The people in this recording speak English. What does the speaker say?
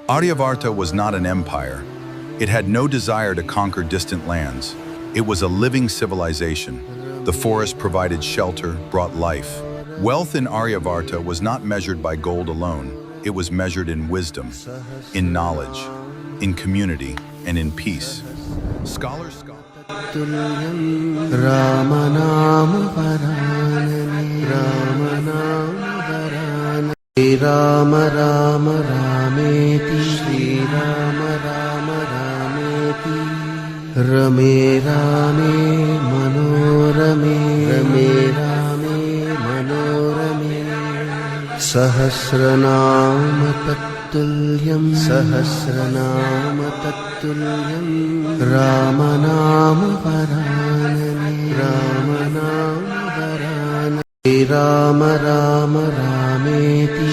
Aryavarta was not an empire. It had no desire to conquer distant lands. It was a living civilization. The forest provided shelter, brought life. Wealth in Aryavarta was not measured by gold alone. It was measured in wisdom, in knowledge, in community, and in peace. Scholars Rama Rama Rameti Shri Rama Rama Rameti Rame Rame Manorame Rame Rame Manorame Sahasranama Tattulyam Sahasranama Tattulyam Rama Nama Varanane Rama Nama Varanane Rama Rama Rameti